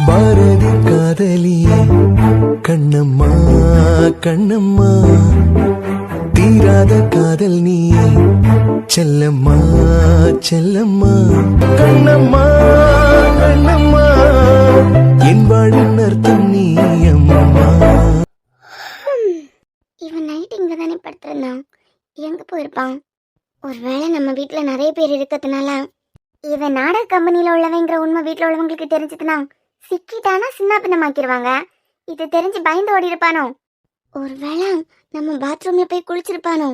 பாரதி காதலியே கண்ணம்மா கண்ணம்மா, தீராத காதல் நீயே செல்லம்மா செல்லம்மா, கண்ணம்மா கண்ணம்மா, என் வாழின் அர்த்தம் நீ அம்மா. இவன் நைட் இங்க தானே படுத்திருந்தான், எங்க போயிருப்பான்? ஒருவேளை நம்ம வீட்டுல நிறைய பேர் இருக்கிறதுனால இவன் நாடக கம்பெனியில உள்ளவங்கிற உண்மை வீட்டுல உள்ளவங்களுக்கு தெரிஞ்சதுன்னா சிக்கிட்டானா சின்ன பின்னமாக்கிடுவாங்க. இது தெரிஞ்சு பயந்து ஓடி இருப்பானோ? ஒருவேளை நம்ம பாத்ரூம்ல போய் குளிச்சிருப்பானோ?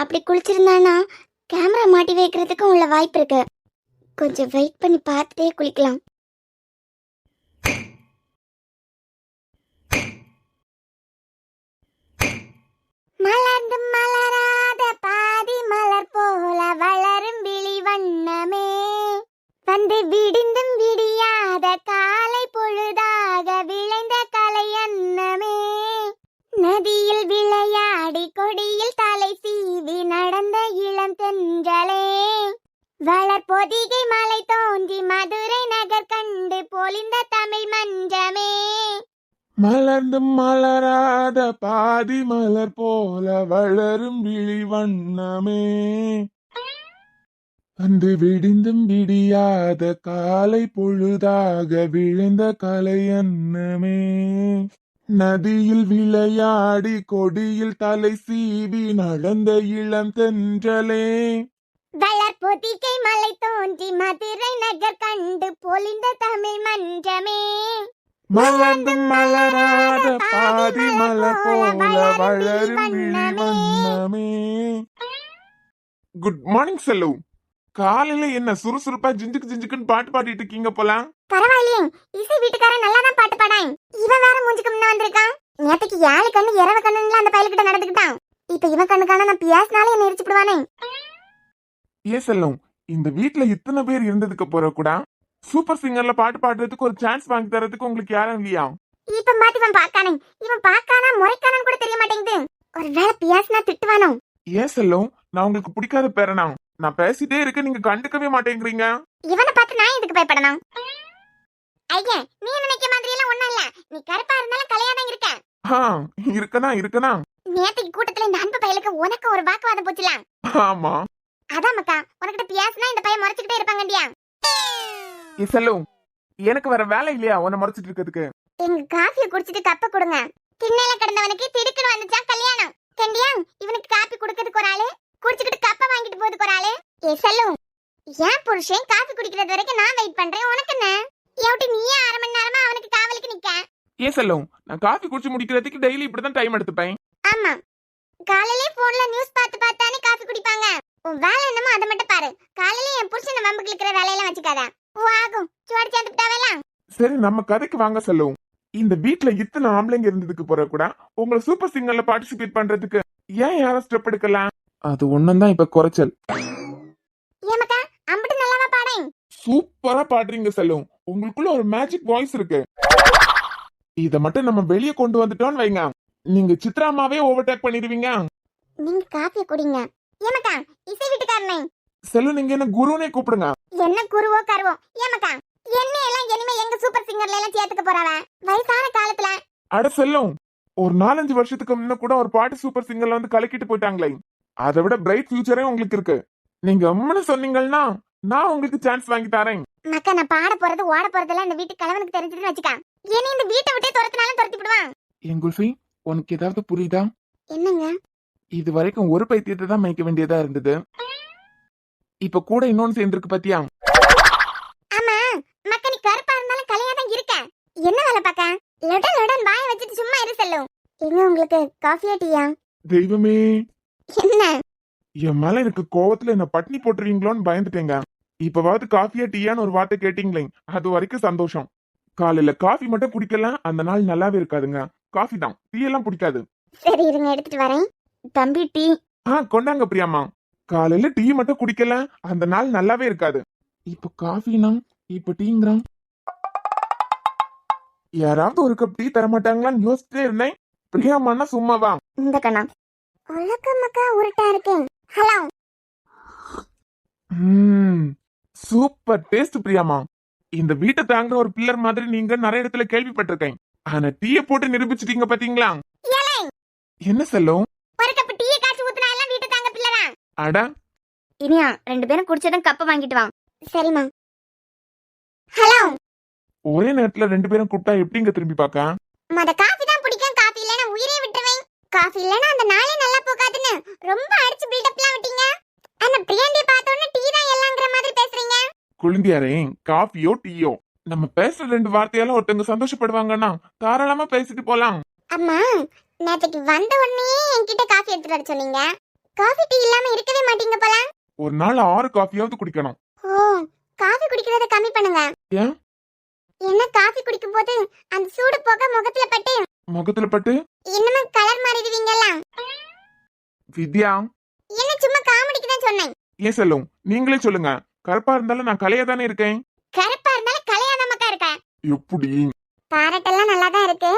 அப்படி குளிச்சிருந்தானா கேமரா மாட்டி வைக்கிறதுக்கும் உள்ள வாய்ப்பு இருக்கு. கொஞ்சம் வெயிட் பண்ணி பார்த்துட்டே குளிக்கலாம். மலர்ந்து மலராத பாதி மலர் போல வளரும் விழி வண்ணமே, வந்து விடிந்தும் விடியாத காலை பொழுதாக விளைந்த கலை அன்னமே, நதியில் விளையாடி கொடியில் தலை சீவி நடந்த இளம் தென்றலே, வளர் பொதிகை மலை தோன்றி மதுரை நகர் கண்டு பொலிந்த தமிழ் மஞ்சமே, மலர்ந்து மலராத பாதி மலர் போல வளரும் விழி வண்ணமே, அன்று விடிந்தும் விடியாத காலை பொழுதாக விழுந்த கலை அன்னமே, நதியில் விளையாடி கொடியில் தலை சீவி நடந்த இளம் தென்றலே, வளர் பொதிகை மலை தோன்றி மதுரை நகர் கண்டு பொலிந்த தமிழ் மன்றமே, மலர்ந்து மலராத பாதி மலர் போல வளரும் விழி வண்ணமே. Good morning cell. காலையில என்ன சுறுசுறுப்பா ஜிஞ்சுக்கு ஜிஞ்சுக்குன்னு பாட்டு பாடிட்டு இருக்கீங்க போல. பரவாயில்லையே, இசை வீட்டுக்காரன் நல்லா தான் பாட்டு பாடான். இவன் வேற மூஞ்சுக்கு முன்ன வந்திருக்கான். நேத்துக்கு 7 கண்ணு 20 கண்ணுல அந்த பயலுக்கிட்ட நடந்துக்கிட்டான். இப்ப இவன் கண்ணுக்கான நான் பியாஸ்னாலே என்ன எரிச்சு விடுவானே. ஏன் செல்லும், இந்த வீட்டுல இத்தனை பேர் இருந்ததுக்கு போற கூட சூப்பர் சிங்கர்ல பாட்டு பாடுறதுக்கு ஒரு சான்ஸ் வாங்கி தரதுக்கு உங்களுக்கு யாரும் இல்லையா? இப்ப மாத்தி இவன் பாக்கானே, இவன் பாக்கானா முறைக்கானு கூட தெரிய மாட்டேங்குது. ஒருவேளை பியாஸ்னா திட்டுவானோ? ஏன் செல்லும், நான் உங்களுக்கு பிடிக்காத பேரனா? நான் பேசிட்டே இருக்க, நீங்க கண்டுக்கவே மாட்டேங்கிறீங்க. இவனை பார்த்து நான் எதுக்கு பயப்படணும்? ஐயா, நீ நினைக்க மாதிரி எல்லாம் ஒண்ணும் இல்ல. நீ கருப்பா இருந்தாலும் கலையாதான் இருக்க. இருக்கதான். நேத்துக்கு கூட்டத்துல இந்த அன்பு பயலுக்கு உனக்கு ஒரு வாக்குவாதம் போச்சுலாம். ஆமா, அதான் மக்கா, உனக்கிட்ட பியாஸ்னா இந்த பையன் முறைச்சுக்கிட்டே இருப்பாங்கண்டியா. செல்லும், எனக்கு வேற வேலை இல்லையா உன்னை மறைச்சிட்டு இருக்கிறதுக்கு? எங்க காஃபியை குடிச்சிட்டு கப்ப கொடுங்க. திண்ணையில கிடந்தவனுக்கு திடுக்குன்னு வந்துச்சா கல்யாணம். கண்டியா, இவனுக்கு காபி குடுக்கிறதுக்கு ஒரு ஆளு, குடிச்சுக்கிட்டு கப்ப வாங்கிட்டு போறதுக்கு ஒரு ஆளு. செல்லும், ஏன் புருஷன் காஃபி குடிக்கிறது வரைக்கும் நான் வெயிட் பண்றேன், உனக்கு என்ன? எவட்டி நீயே 1/2 மணி நேரமா அவனுக்கு காவலுக்கு நிக்க. ஏன் செல்லும், நான் காஃபி குடிச்சு முடிக்கிறதுக்கு டெய்லி இப்படிதான் டைம் எடுத்துப்பேன். ஆமா, காலையிலே போன்ல நியூஸ் பார்த்து பார்த்தானே காஃபி குடிப்பாங்க. உன் வேலை என்னமோ அதை மட்டும் பாரு. காலையில என் புருஷனை வம்புக்கு இருக்கிற வேலையெல்லாம் வச்சுக்காத. ஆகும் சுவாடி சேர்ந்துட்டாவெல்லாம். சரி, நம்ம கதைக்கு வாங்க செல்லும். இந்த வீட்டுல இத்தனை ஆம்பளைங்க இருந்ததுக்கு போற கூட உங்களை சூப்பர் சிங்கர்ல பார்ட்டிசிபேட் பண்றதுக்கு ஏன் யாரும் ஸ்டெப் எடுக்கலாம்? அது ஒண்ணுதான் இப்ப குறைச்சல். ஏமக்கா, அம்பட்டு நல்லாவா பாடேன்? சூப்பரா பாடுறீங்க செல்லும். உங்களுக்குள்ள ஒரு மேஜிக் வாய்ஸ் இருக்கு. இத மட்டும் நம்ம வெளியே கொண்டு வந்துட்டோம்னு வைங்க, நீங்க சித்ராமாவே ஓவர்டேக் பண்ணிடுவீங்க. நீங்க காஃபி குடிங்க. ஏமக்கா, இசை வீட்டுக்காரனே. செல்லும், நீங்க என்ன குருனே கூப்பிடுங்க. என்ன குருவோ கருவோ? ஏமக்கா, என்ன எல்லாம் இனிமே எங்க சூப்பர் சிங்கர்ல எல்லாம் சேர்த்துக்க போறாவ வயசான காலத்துல? அட செல்லும், ஒரு 4-5 வருஷத்துக்கு முன்ன கூட ஒரு பாட்டு சூப்பர் சிங்கர்ல வந்து கலக்கிட்டு போயிட்டாங்களே. அதை விட பிரைட் ஃபியூச்சரே உங்களுக்கு இருக்கு. நீங்க அம்மனு சொன்னீங்கன்னா நான் உங்களுக்கு சான்ஸ் வாங்கி தரேன். மக்கா, நான் பாட போறது ஓட போறதெல்லாம் இந்த வீட்டு கலவனுக்கு தெரிஞ்சதுன்னு வச்சுக்கா, ஏனி இந்த வீட்டை விட்டே துரத்தினாலும் துரத்தி விடுவான். என் குல்ஃபி, உனக்கு ஏதாவது புரியுதா? என்னங்க? இது வரைக்கும் ஒரு பைத்தியத்தை தான் மேய்க்க வேண்டியதா இருந்தது. இப்ப கூட இன்னொன்னு சேர்ந்திருக்கு பாத்தியா? ஆமா மக்கா, நீ கருப்பா இருந்தாலும் கலையாதான் இருக்க. என்ன வேலை பாக்க? லொடன் லொடன் வாயை வச்சுட்டு சும்மா இரு செல்லும். எங்க உங்களுக்கு காஃபியா டீயா? தெய்வமே, என்ன என் மேல எனக்கு கோவத்துல என்ன பட்னி போட்டுருவீங்களோன்னு பயந்துட்டேங்க. இப்பவாவது காஃபியா டீயான்னு ஒரு வார்த்தை கேட்டீங்களே, அது வரைக்கும் சந்தோஷம். காலையில காஃபி மட்டும் குடிக்கலாம், அந்த நாள் நல்லாவே இருக்காதுங்க. காஃபி தான், டீ எல்லாம் பிடிக்காது. சரி இருங்க, எடுத்துட்டு வரேன். தம்பி டீ. கொண்டாங்க பிரியாமா. காலையில டீ மட்டும் குடிக்கல, அந்த நாள் நல்லாவே இருக்காது. இப்ப காஃபினா இப்ப டீங்கிறான். யாராவது ஒரு கப் டீ தர மாட்டாங்களான்னு யோசிச்சுட்டே இருந்தேன். பிரியாமான்னா சும்மாவா? இந்த கண்ணா உலக மக்கா உருட்டா இருக்கேன். ஹலோ. சூப்பர் டேஸ்ட் பிரியாமா. இந்த வீட்டை தாங்குற ஒரு பில்லர் மாதிரி நீங்க நிறைய இடத்துல கேள்விப்பட்டிருக்கேன். ஆனா டீயை போட்டு நிரூபிச்சிட்டீங்க பாத்தீங்களா? ஏலே, என்ன செல்லும்? ஒரு கப் டீயை காய்ச்சி ஊத்துனா எல்லாம் வீட்டு தாங்க பிள்ளை. அட, இனியா 2 பேரும் குடிச்சதும் கப்ப வாங்கிட்டு வா. சரிம்மா. ஹலோ. ஒரே நேரத்துல 2 பேரும் கூப்பிட்டா எப்படிங்க திரும்பி பார்க்க? மத காபி தான் பிடிக்கும். காபி இல்லனா உயிரே விட்டுருவேன். காபி இல்லனா அந்த நாளே நல்லா போகாதுன்னு ரொம்ப அடிச்சு பில்டப்லாம் விட்டீங்க. ஆனா பிரியாண்டி பார்த்தோன்னே டீ தான் எல்லாங்கற மாதிரி பேசுறீங்க. குழந்தையாரே, காஃபியோ டீயோ நம்ம பேசுற 2 வார்த்தையால ஒருத்தங்க சந்தோஷப்படுவாங்கன்னா தாராளமா பேசிட்டு போலாம். அம்மா, நேத்துக்கு வந்த உடனே என்கிட்ட காபி எடுத்துட்டு வர சொன்னீங்க. காபி டீ இல்லாம இருக்கவே மாட்டீங்க போல. ஒரு நாள் 6 காஃபியாவது குடிக்கணும். ஓ, காபி குடிக்கிறத கம்மி பண்ணுங்க. ஏன்? என்ன காபி குடிக்கும் போது அந்த சூடு போக முகத்துல பட்டு முகத்துல பட்டு இன்னும் கலர் மாறிடுவீங்கல்ல. வித்யா, என்ன சும்மா காமெடிக்கு தான் சொன்னேன். ஏன் செல்லும், நீங்களே சொல்லுங்க. கருப்பா இருந்தாலும் நான் கலையா தானே இருக்கேன். கருப்பா இருந்தாலும் கலையாத மக்கா இருக்க. எப்படி? பாரட்டெல்லாம் நல்லா தான் இருக்கு.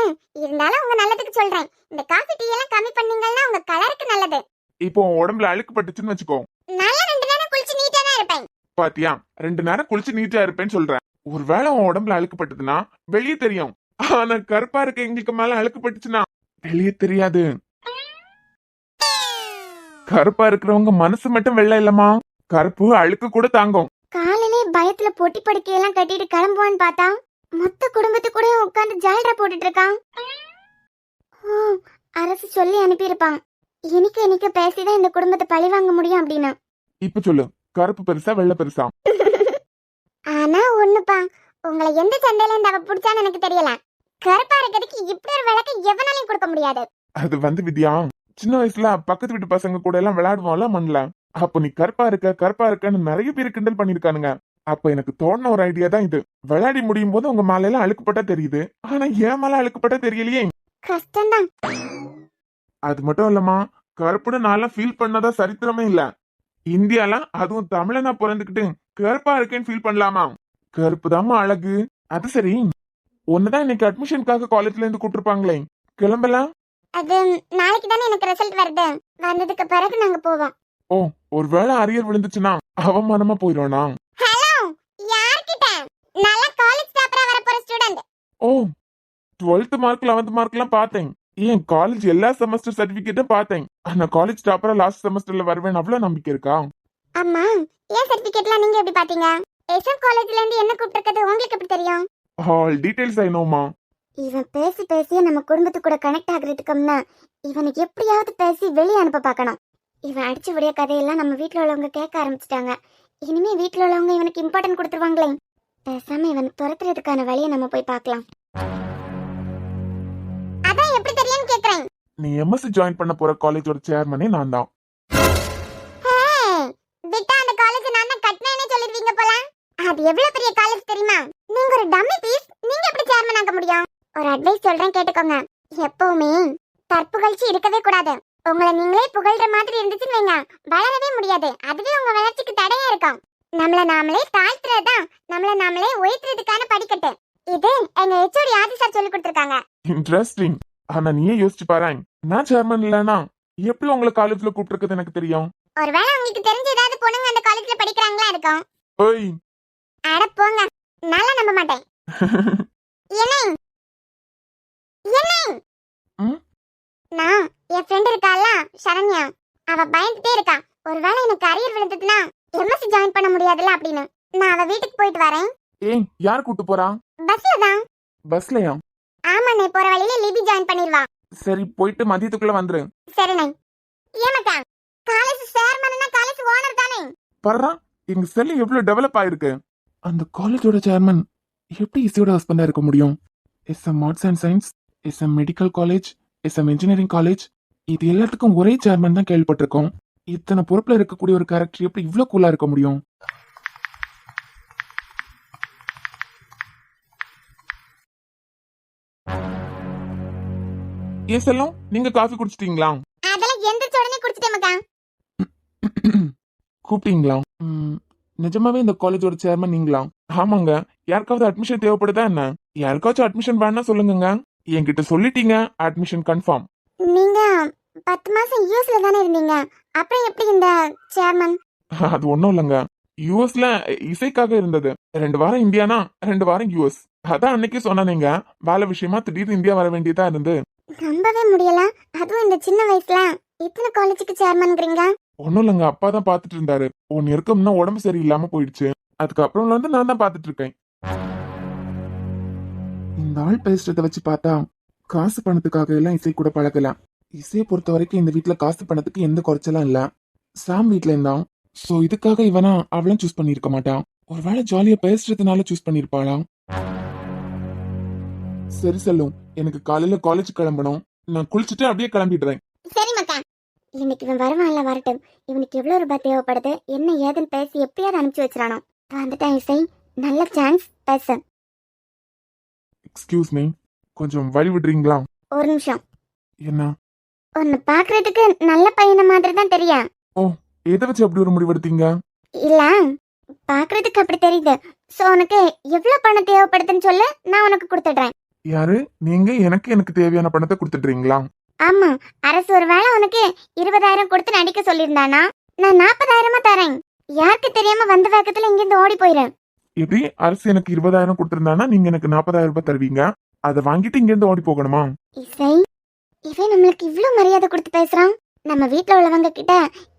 இருந்தாலும் உங்க நல்லதுக்கு சொல்றேன். இந்த காபி டீ எல்லாம் கம்மி பண்ணீங்கன்னா உங்க கலருக்கு நல்லது. இப்போ உன் உடம்புல அழுக்கு பட்டுச்சுன்னு வச்சுக்கோ. நல்லா 2 நேரம் குளிச்சு நீட்டா தான் இருப்பேன். பாத்தியா, 2 நேரம் குளிச்சு நீட்டா இருப்பேன்னு சொல்றேன். ஒருவேளை உன் உடம்புல அழுக்கு பட்டுதுன்னா வெளியே தெரியும். ஆனா கருப்பா இருக்க எங்களுக்கு மேல அழுக்கு பட்டுச்சுன்னா வெளியே தெரியாது. கருப்பா இருக்கிறவங்க மனசு மட்டும் வெள்ளை இல்லமா, கருப்பு அழுக்கு கூட தாங்கும். காலையிலே பயத்துல பொட்டி படுக்கையெல்லாம் கட்டிட்டு கிளம்புவான்னு பார்த்தா மொத்த குடும்பத்து கூட உட்கார்ந்து ஜால்ரா போட்டுட்டு இருக்கான். ஓ, அரசு சொல்லி அனுப்பியிருப்பான். எனக்கு பேசிதான் இந்த குடும்பத்தை பழி வாங்க முடியும் அப்படின்னு. இப்ப சொல்லு, கருப்பு பெருசா வெள்ளை பெருசா? ஆனா ஒண்ணுப்பா, உங்களை எந்த சண்டையில இருந்து அவ புடிச்சான்னு எனக்கு தெரியல. கருப்பா இருக்கிறதுக்கு இப்படி ஒரு விளக்க எவனாலையும் கொடுக்க முடியாது. அது வந்து வித்யா, சின்ன வயசுல பக்கத்து வீட்டு பசங்க கூட எல்லாம் விளையாடுவோம்ல மண்ணுல. அப்ப நீ கருப்பா இருக்கன்னு நிறைய பேர் கிண்டல் பண்ணிருக்கானுங்க. அப்ப எனக்கு தோணுன ஒரு ஐடியா தான் இது. விளையாடி முடியும் போது உங்க மேல எல்லாம் அழுக்குப்பட்டா தெரியுது, ஆனா என் மேல அழுக்குப்பட்டா தெரியலையே. கஷ்டம்தான். அது மட்டும் இல்லம்மா, கருப்புன்னு நான் ஃபீல் பண்ணதா சரித்திரமே இல்ல. இந்தியால அதுவும் தமிழனா பிறந்துக்கிட்டு கருப்பா இருக்கேன்னு ஃபீல் பண்ணலாமா? கருப்பு தாம்மா அழகு. அது சரி, ஒண்ணுதான் இன்னைக்கு அட்மிஷனுக்காக காலேஜ்ல இருந்து கூட்டிருப்பாங்களே, கிளம்பலாம்? அது நாளைக்கு தானே எனக்கு ரிசல்ட் வருது. வந்ததுக்கு பிறகு நாங்க போவோம். ஓ, ஒருவேளை அரியர் விழுந்துச்சுன்னா அவமானமா போயிடுவானா? ஹலோ, யார்கிட்ட? நல்ல காலேஜ் டாப்பரா வர போற ஸ்டூடண்ட். ஓ, 12th மார்க் 11th மார்க் எல்லாம் பார்த்தேன். ஏன் காலேஜ் எல்லா செமஸ்டர் சர்டிபிகேட்டும் பார்த்தேன். ஆனா காலேஜ் டாப்பரா லாஸ்ட் செமஸ்டர்ல வருவேன் அவ்வளவு நம்பிக்கை இருக்கா? அம்மா, ஏன் சர்டிபிகேட்லாம் நீங்க எப்படி பாத்தீங்க? எஸ்எம் காலேஜ்ல இருந்து என்ன கூப்பிட்டிருக்கிறது உங்களுக்கு எப்படி தெரியும்? ஆல் டீடைல்ஸ் ஐ நோமா. இவன் பேசி பேசியே நம்ம குடும்பத்து கூட கனெக்ட் ஆகுறதுக்கும்னா இவனுக்கு எப்படியாவது பேசி வெளியே அனுப்ப பார்க்கணும். இவன் அடிச்சு விடிய கதையெல்லாம் நம்ம வீட்டுல உள்ளவங்க கேட்க ஆரம்பிச்சிட்டாங்க. இனிமே வீட்டுல உள்ளவங்க இவனுக்கு இம்பார்ட்டன்ட் கொடுத்துருவாங்களே. பேசாம இவனை துரத்துறதுக்கான வழியை நம்ம போய் பார்க்கலாம். அதான் எப்படி தெரியும்னு கேக்குறேன். நீ எம்எஸ்சி ஜாயின் பண்ண போற காலேஜோட சேர்மனே நான் தான். விட்டா அந்த காலேஜ் நான் தான் கட்டினேனே சொல்லிடுவீங்க போல. அது எவ்வளவு பெரிய காலேஜ் தெரியுமா? நீங்க ஒரு டம்மி பீஸ், நீங்க எப்படி சேர்மன் ஆக முடியும்? ஒரு அட்வைஸ் சொல்றேன் கேட்டுக்கோங்க. எப்பவுமே தற்புகழ்ச்சி இருக்கவே கூடாது. உங்களை நீங்களே புகழ்ற மாதிரி இருந்துச்சுன்னு வைங்க, வளரவே முடியாது. அதுவே உங்க வளர்ச்சிக்கு தடையா இருக்கும். நம்மள நாமளே தாழ்த்துறதுதான் நம்மள நாமளே உயர்த்துறதுக்கான படிக்கட்டு. இது எங்க ஹெச்ஓடி ஆதி சார் சொல்லி கொடுத்திருக்காங்க. இன்ட்ரெஸ்டிங். ஆனா நீயே யோசிச்சு பாரு, நான் சேர்மன் இல்லனா எப்படி உங்களை காலேஜ்ல கூப்பிட்டுருக்குது எனக்கு தெரியும். ஒருவேளை உங்களுக்கு தெரிஞ்ச ஏதாவது பொண்ணுங்க அந்த காலேஜ்ல படிக்கிறாங்களா இருக்கும். ஓய், அட போங்க, நல்லா நம்ப மாட்டேன். என்ன நான் என் ஃப்ரெண்ட் இருக்கால சரண்யா, அவ பயந்துட்டே இருக்கா. ஒருவேளை எனக்கு அரியர் விழுந்ததுன்னா எம்எஸ்சி ஜாயின் பண்ண முடியாதுல்ல அப்படின்னு. நான் அவ வீட்டுக்கு போயிட்டு வரேன். ஏய், யார் கூட்டு போறா? பஸ்ல தான். பஸ்லயா? ஆமாண்ணே, போற வழியில லிபி ஜாயின் பண்ணிடுவா. சரி, போயிட்டு மதியத்துக்குள்ள வந்துரு. சரிண்ணே. ஏமாக்கா, காலேஜ் சேர்மன்னா காலேஜ் ஓனர் தானே? பர்றா, எங்க செல் எவ்வளவு டெவலப் ஆயிருக்கு. அந்த காலேஜோட சேர்மன் எப்படி இசையோட ஹஸ்பண்டா இருக்க முடியும்? SM arts and science, SM medical college, SM engineering college, இது எல்லாத்துக்கும் ஒரே சேர்மன் தான் கேள்விப்பட்டிருக்கோம். இத்தனை பொறுப்புல இருக்கக்கூடிய ஒரு கேரக்டர் எப்படி இவ்வளவு கூலா இருக்க முடியும்? ஏன் செல்லம், நீங்க காஃபி குடிச்சிட்டீங்களா? அதெல்லாம் எந்திரச்ச உடனே குடிச்சிட்டேன் மக்கா. கூப்பிட்டீங்களா? நிஜமாவே இந்த காலேஜோட சேர்மன் நீங்களா? ஆமாங்க. யாருக்காவது அட்மிஷன் தேவைப்படுதா என்ன? யாருக்காச்சும் அட்மிஷன் வேணா சொல்லுங்க. என்கிட்ட சொல்லிட்டீங்க, அட்மிஷன் கன்ஃபார்ம். நீங்க 10 மாசம் யூஎஸ்ல தானே இருந்தீங்க, அப்புறம் எப்படி இந்த சேர்மன்? அது ஒண்ணும் இல்லைங்க. யூஎஸ்ல இசைக்காக இருந்தது. 2 வாரம் இந்தியானா 2 வாரம் யூஎஸ். அதான் அன்னைக்கு சொன்னானேங்க, வேலை விஷயமா திடீர்னு இந்தியா வர வேண்டியதா இருந்து. நம்பவே முடியல. அதுவும் இந்த சின்ன வயசுல இத்தனை காலேஜுக்கு சேர்மன்ங்கிறீங்க. ஒன்னும் இல்லைங்க, அப்பா தான் பாத்துட்டு இருந்தாரு. ஒன்னு இருக்கும்னா உடம்பு சரியில்லாம போயிடுச்சு. அதுக்கப்புறம் வந்து நான் தான் பாத்துட்டு இருக்கேன். இந்த ஆள் பேசுறத வச்சு பார்த்தா காசு பணத்துக்காக எல்லாம் இசை கூட பழகலாம். இசையை பொறுத்த வரைக்கும் இந்த வீட்டுல காசு பணத்துக்கு எந்த குறைச்சலும் இல்ல. சாம் வீட்ல இருந்தான். சோ இதுக்காக இவனா அவளும் சூஸ் பண்ணிருக்க மாட்டான். ஒருவேளை ஜாலியா பேசுறதுனால சூஸ் பண்ணிருப்பாளா? சரி செல்லும், எனக்கு காலையில காலேஜ் கிளம்பணும். நான் குளிச்சுட்டு அப்படியே கிளம்பிடுறேன். சரி மக்கா. இன்னைக்கு இவன் வருவான்ல, வரட்டும். இவனுக்கு எவ்வளவு ரூபாய் தேவைப்படுது, என்ன ஏதுன்னு பேசி எப்படியாவது அனுப்பிச்சு வச்சிடானோ. வந்துட்டான் இசை, நல்ல சான்ஸ், பேச. எக்ஸ்கியூஸ் மீ, கொஞ்சம் வழி விடுறீங்களா? ஒரு நிமிஷம். என்ன? உன்னை பாக்குறதுக்கு நல்ல பையன மாதிரி தான் தெரியும். எதை வச்சு அப்படி ஒரு முடிவெடுத்தீங்க? இல்ல, பாக்குறதுக்கு அப்படி தெரியுது. சோ உனக்கு எவ்வளவு பணம் தேவைப்படுதுன்னு சொல்லு, நான் உனக்கு கொடுத்துடுறேன். யாரு நீங்க? எனக்கு தேவையான பணத்தை கொடுத்துடுறீங்களா? ஆமா, அரசு ஒரு வேளை உனக்கு 20,000 கொடுத்து நடிக்க சொல்லியிருந்தானா, நான் 40,000 தரேன். யாருக்கு தெரியாம வந்த வேகத்துல இங்கிருந்து ஓடி போயிரு. எப்படி? அரசு எனக்கு 20,000 கொடுத்திருந்தானா நீங்க எனக்கு 40,000 ரூபாய் தருவீங்க? அதை வாங்கிட்டு இங்க இருந்து ஓடி போகணுமா? இசை, இவன் நம்மளுக்கு இவ்வளவு மரியாதை கொடுத்து பேசுறான். நம்ம வீட்டுல உள்ளவங்க கிட்ட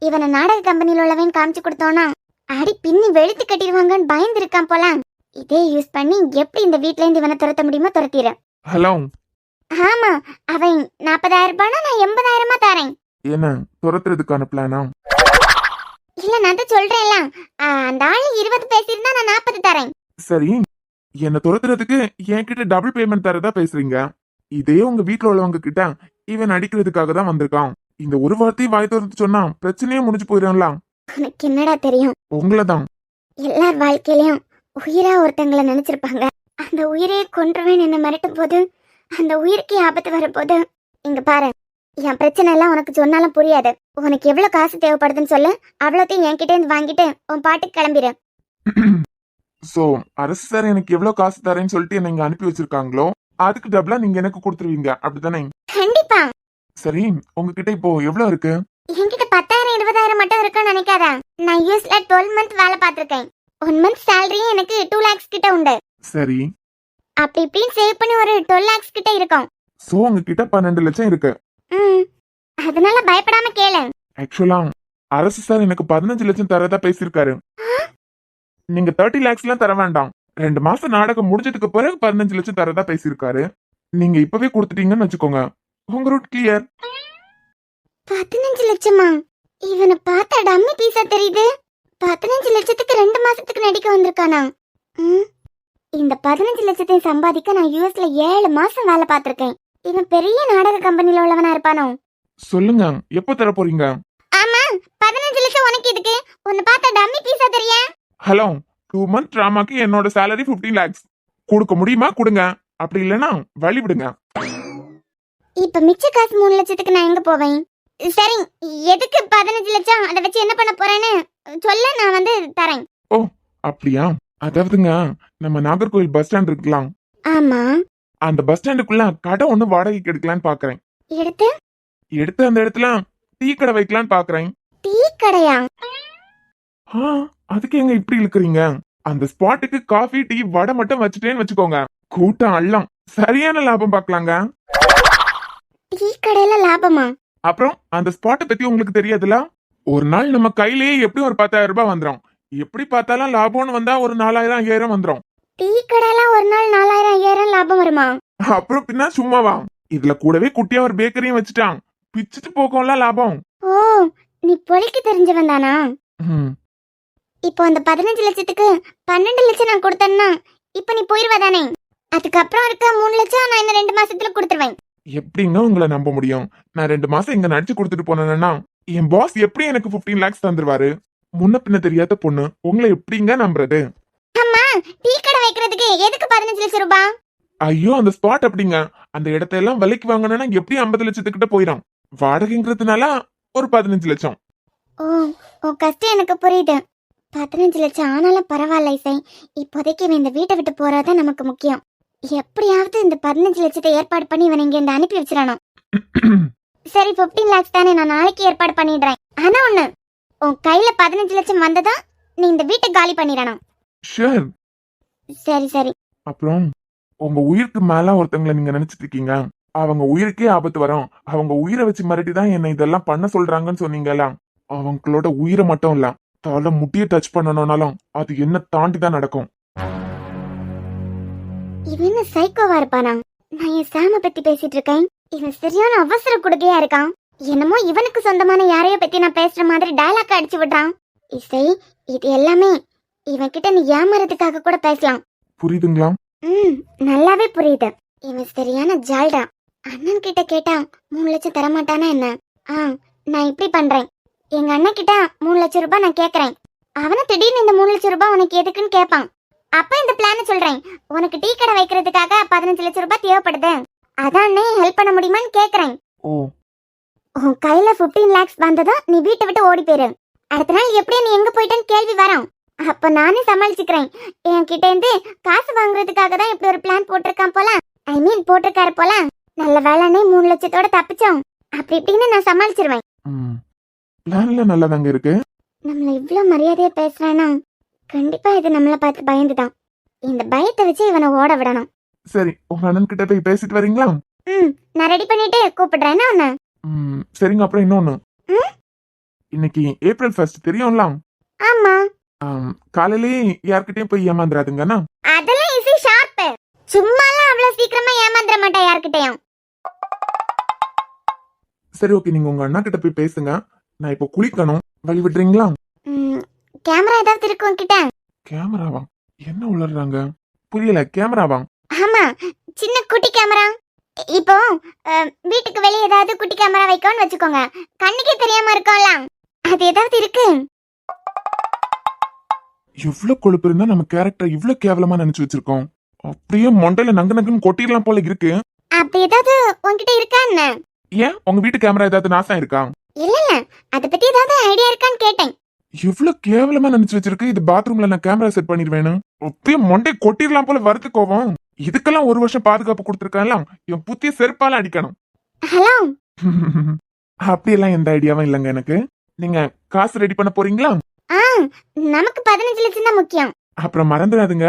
இவனை நாடக கம்பெனில உள்ளவன் காமிச்சு கொடுத்தோன்னா அடி பின்னி வெளுத்து கட்டிடுவாங்கன்னு பயந்து இருக்கான் போல. இதே யூஸ் பண்ணி எப்படி இந்த வீட்ல இருந்து இவனை துரத்த முடியுமோ துரத்திட. ஹலோ. ஆமா, அவன் 40,000 ரூபாய்னா நான் 80,000 தரேன். என்ன துரத்துறதுக்கான பிளானா? இல்ல, நான் தான் சொல்றேன்ல, அந்த ஆளு 20 பேசியிருந்தா நான் 40 தரேன். சரி, என்ன துரத்துறதுக்கு என்கிட்ட டபுள் பேமெண்ட் தரதா பேசுறீங்க. இதே உங்க வீட்டுல உள்ளவங்க கிட்ட இவன் அடிக்கிறதுக்காக தான் வந்திருக்கான். இந்த ஒரு வார்த்தையை வாய் திறந்து சொன்னா பிரச்சனையே முடிஞ்சு போயிடும்ல. உனக்கு என்னடா தெரியும்? உங்களதான். எல்லார் வாழ்க்கையிலயும் உயிரா ஒருத்தங்களை நினைச்சிருப்பாங்க. அந்த உயிரையே கொன்றுவேன் என்ன மிரட்டும் போது, அந்த உயிருக்கு ஆபத்து வரப்போது, இங்க பாரு, என் பிரச்சனை எல்லாம் உனக்கு சொன்னாலும் புரியாது. உனக்கு எவ்வளவு காசு தேவைப்படுதுன்னு சொல்லு, அவ்வளோத்தையும் என்கிட்ட இருந்து வாங்கிட்டு உன் பாட்டுக்கு கிளம்பிடு. சோ அரசு சார் எனக்கு எவ்வளவு காசு தரேன்னு சொல்லிட்டு என்ன இங்க அனுப்பி வச்சிருக்காங்களோ அதுக்கு டபுளா நீங்க எனக்கு கொடுத்துருவீங்க, அப்படித்தானே? கண்டிப்பா. சரி, உங்ககிட்ட இப்போ எவ்வளவு இருக்கு? என்கிட்ட 10,000 20,000 மட்டும் இருக்குன்னு நினைக்காத. நான் யூஎஸ்ல 12 மந்த் வேலை பார்த்திருக்கேன். 1 மந்த் சேலரியே எனக்கு 2 lakhs கிட்ட உண்டு. சரி, அப்படி இப்படின்னு சேவ் பண்ணி ஒரு 12 lakhs கிட்ட இருக்கும். சோ உங்ககிட்ட 12 லட்சம் இருக்கு. அதனால பயப்படாம கேளு. ஆக்சுவலா அரசு சார் எனக்கு 15 லட்சம் தரதா பேசியிருக்காரு. நீங்க 30 lakhs எல்லாம் தர வேண்டாம். 2 மாசம் நாடகம் முடிஞ்சதுக்கு பிறகு 15 லட்சம் தரதா பேசியிருக்காரு. நீங்க இப்பவே கொடுத்துட்டீங்கன்னு வச்சுக்கோங்க, உங்க ரூட் கிளியர். 15 லட்சமா? இவனை பார்த்தா டம்மி பீஸா தெரியுது. 15 லட்சத்துக்கு 2 மாசத்துக்கு நடிக்க வந்திருக்கானா? இந்த 15 லட்சத்தை சம்பாதிக்க நான் யூஎஸ்ல 7 மாசம் வேலை பார்த்திருக்கேன். இவன் பெரிய நாடக கம்பெனில உள்ளவனா இருப்பானோ? சொல்லுங்க, எப்போ தர போறீங்க? ஆமா, 15 லட்சம் உனக்கு இதுக்கு? உன்னை பார்த்தா டம்மி பீஸா தெரியா? ஹலோ, 2 மந்த் டிராமாக்கு என்னோட சேலரி 15 lakhs. கொடுக்க முடியுமா கொடுங்க, அப்படி இல்லைன்னா வழி விடுங்க. இப்ப மிச்ச காசு 3 லட்சத்துக்கு நான் எங்க போவேன்? சரி, எதுக்கு 15 லட்சம்? அதை வச்சு என்ன பண்ண போறேன்னு சொல்ல, நான் வந்து தரேன். ஓ அப்படியா? அதாவதுங்க, நம்ம நாகர்கோவில் பஸ் ஸ்டாண்ட் இருக்கலாம். ஆமா, அந்த பஸ் ஸ்டாண்டுக்குள்ள கடை ஒண்ணு வாடகைக்கு எடுக்கலான்னு பாக்குறேன். எடுத்து அந்த இடத்துல டீ கடை வைக்கலான்னு பாக்குறேன். டீ கடையா? அதுக்கு எங்க இப்படி இழுக்கிறீங்க? அந்த ஸ்பாட்டுக்கு காஃபி டீ வடை மட்டும் வச்சுட்டேன்னு வச்சுக்கோங்க, கூட்டம் அல்லாம் சரியான லாபம் பாக்கலாங்க. டீ கடையில லாபமா? அப்புறம் அந்த ஸ்பாட்டை பத்தி உங்களுக்கு தெரியாதுல? ஒரு நாள் நம்ம கையிலேயே எப்படி ஒரு 10,000 ரூபாய் வந்துடும். எப்படி பார்த்தாலும் லாபம்னு வந்தா ஒரு 4,000 5,000 வந்துடும். டீ கடையில ஒரு நாள் 4,000 5,000 லாபம் வருமா? அப்புறம் பின்ன சும்மாவா? இதுல கூடவே குட்டியா ஒரு பேக்கரியும் வச்சுட்டான், பிச்சுட்டு போகும்ல லாபம். ஓ, நீ பொழைக்க தெரிஞ்சவன் தானா? இப்போ அந்த 15 லட்சத்துக்கு 12 லட்சம் நான் கொடுத்தேன்னா இப்ப நீ போயிருவ தானே? அதுக்கப்புறம் இருக்க 3 லட்சம் நான் இந்த 2 மாசத்துல கொடுத்துருவேன். எப்படிங்க உங்களை நம்ப முடியும்? நான் 2 மாசம் இங்க நடிச்சு கொடுத்துட்டு போனேன்னா என் பாஸ் எப்படி எனக்கு 15 lakhs தந்துருவாரு? முன்ன பின்ன தெரியாத பொண்ணு உங்களை எப்படிங்க நம்புறது? அம்மா, டீ கடை வைக்கிறதுக்கு எதுக்கு 15 லட்சம் ரூபாய்? ஐயோ, அந்த ஸ்பாட் அப்படிங்க. அந்த இடத்தையெல்லாம் விலைக்கு வாங்கணும்னா எப்படி 50 லட்சத்துக்கிட்ட போயிடும். வாடகைங்கிறதுனால ஒரு 15 லட்சம். ஓ, உன் கஷ்டம் எனக்கு புரியுது. 15 லட்சம் ஆனாலும் பரவாயில்ல இசை. இப்போதைக்கு இவன் இந்த வீட்டை விட்டு போறதான் நமக்கு முக்கியம். எப்படியாவது இந்த 15 லட்சத்தை ஏற்பாடு பண்ணி இவன் இங்க இருந்து அனுப்பி வச்சிடணும். சரி, 15 lakhs தானே, நான் நாளைக்கு ஏற்பாடு பண்ணிடுறேன். ஆனா ஒண்ணு, உன் கையில 15 லட்சம் வந்ததா நீ இந்த வீட்டை காலி பண்ணிடணும். ஷூர். சரி சரி. அப்புறம் உங்க உயிருக்கு மேல ஒருத்தங்களை நீங்க நினைச்சிட்டு இருக்கீங்க, அவங்க உயிருக்கே ஆபத்து வரும், அவங்க உயிரை வச்சு மிரட்டி தான் என்ன இதெல்லாம் பண்ண சொல்றாங்கன்னு சொன்னீங்களா? அவங்களோட உயிரை மட்டும் இல்ல, தலை முட்டியை டச் பண்ணணும்னாலும் அது என்ன தாண்டி தான் நடக்கும். இவன் என்ன சைக்கோவா இருப்பானா? நான் என் சாம பத்தி பேசிட்டு இருக்கேன், இவன் சரியான அவசர கொடுக்கையா இருக்கான். என்னமோ இவனுக்கு சொந்தமான யாரையோ பத்தி நான் பேசுற மாதிரி டயலாக் அடிச்சு விடுறான். இசை, இது எல்லாமே இவன் கிட்ட நீ ஏமாறதுக்காக கூட பேசலாம். புரியுதுங்களா? நல்லாவே புரியுது. இவன் சரியான ஜால்டா. அண்ணன் கிட்ட கேட்டா 3 லட்சம் தரமாட்டானா என்ன? நான் இப்படி பண்றேன், எங்க அண்ணன் கிட்ட 3 லட்சம் ரூபாய் நான் கேக்குறேன். அவனை திடீர்னு இந்த 3 லட்சம் ரூபாய் உனக்கு எதுக்குன்னு கேட்பான். அப்ப இந்த பிளான சொல்றேன், உனக்கு டீ கடை வைக்கிறதுக்காக 15 லட்சம் ரூபாய் தேவைப்படுது, அதான் ஹெல்ப் பண்ண முடியுமான்னு கேக்குறேன். உன் கையில 15 lakhs வந்ததும் நீ வீட்டை விட்டு ஓடி போயிரு. அடுத்த நாள் எப்படியே நீ எங்க போயிட்டேன்னு கேள்வி வரும். அப்ப நானே சமாளிச்சுக்கிறேன். என்கிட்ட இருந்து காசு வாங்குறதுக்காக தான் இப்படி ஒரு பிளான் போட்டிருக்கான் போல, போட்டிருக்காரு போல. நல்ல வேலைன்னே 3 லட்சத்தோட தப்பிச்சோம். அப்படி இப்படின்னு நான் சமாளிச்சிருவேன். பிளான்ல நல்லதாங்க இருக்கு. நம்மள இவ்வளவு மரியாதையா பேசுறானா, கண்டிப்பா இது நம்மள பார்த்து பயந்துதான். இந்த பயத்தை வச்சு இவனை ஓட விடணும். சரி, உங்க அண்ணன் கிட்ட போய் பேசிட்டு வரீங்களா? நான் ரெடி பண்ணிட்டு கூப்பிடுறேன்னா உன்னை. சரிங்க. அப்புறம் இன்னொன்னு, இன்னைக்கு ஏப்ரல் 1 தெரியும்ல? ஆமா. காலையிலேயே யார்கிட்டயும் போய் ஏமாந்துராதுங்கண்ணா. அதெல்லாம் ஈஸி ஷார்ப். சும்மாலாம் அவ்வளவு சீக்கிரமா ஏமாந்துற மாட்டா யார்கிட்டயும். சரி, ஓகே, நீங்க உங்க அண்ணா கிட்ட போய் பேசுங்க. நான் இப்போ குளிக்கணும், வழி விடுறீங்களா? கேமரா ஏதாவது இருக்கு உன்கிட்ட? கேமராவா? என்ன உளறாங்க? புரியல. கேமராவா? ஆமா, சின்ன குட்டி கேமரா. இப்போ வீட்டுக்கு வெளியே ஏதாவது குட்டி கேமரா வைக்கணும்னு வச்சுக்கோங்க, கண்ணுக்கே தெரியாம இருக்கும்ல, அது ஏதாவது இருக்கு? எவ்வளவு கொழுப்பு இருந்தா நம்ம கேரக்டர் இவ்வளவு கேவலமா நினைச்சு வச்சிருக்கோம். அப்படியே மண்டையில நங்கு நங்குன்னு கொட்டிடலாம் போல இருக்கு. அப்படி ஏதாவது உன்கிட்ட இருக்கா என்ன? ஏன் உங்க வீட்டு கேமரா ஏதாவது நாசம் இருக்கா? இல்ல இல்ல, அத பத்தி ஏதாவது ஐடியா இருக்கான்னு கேட்டேன். எவ்வளவு கேவலமா நினைச்சு வச்சிருக்கு. இது பாத்ரூம்ல நான் கேமரா செட் பண்ணிடுவேன். அப்படியே மண்டை கொட்டிடலாம் போல வருது கோவம். இதுக்கெல்லாம் 1 வருஷம் பாதுகாப்பு கொடுத்துருக்காங்க. என் புத்திய செருப்பால அடிக்கணும். ஹலோ. அப்படியெல்லாம் எந்த ஐடியாவும் இல்லங்க எனக்கு. நீங்க காசு ரெடி பண்ண போறீங்களா? நமக்கு 15 லட்சம் தான் முக்கியம். அப்புறம் மறந்துடாதுங்க,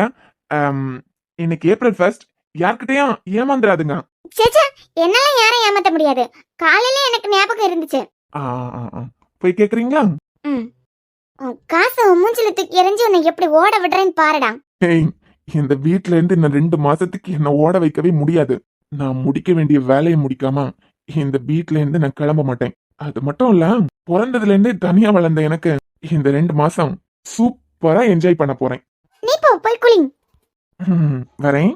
இன்னைக்கு ஏப்ரல் 1 யார்கிட்டயும் ஏமாந்துடாதுங்க. சேச்சா, என்னால யாரையும் ஏமாத்த முடியாது. காலையில எனக்கு ஞாபகம் இருந்துச்சு. போய் கேக்குறீங்களா? காசு மூஞ்சில தூக்கி எறிஞ்சு உன்னை எப்படி ஓட விடுறேன்னு பாருடா. இந்த வீட்ல இருந்து இன்னும் 2 மாசத்துக்கு என்ன ஓட வைக்கவே முடியாது. நான் முடிக்க வேண்டிய வேலையை முடிக்காம இந்த வீட்ல இருந்து நான் கிளம்ப மாட்டேன். அது மட்டும் இல்ல, பிறந்ததுல இருந்தே தனியா வளர்ந்த எனக்கு இந்த 2 மாசம் சூப்பரா என்ஜாய் பண்ண போறேன். நீ போய் குளிங். வரேன்.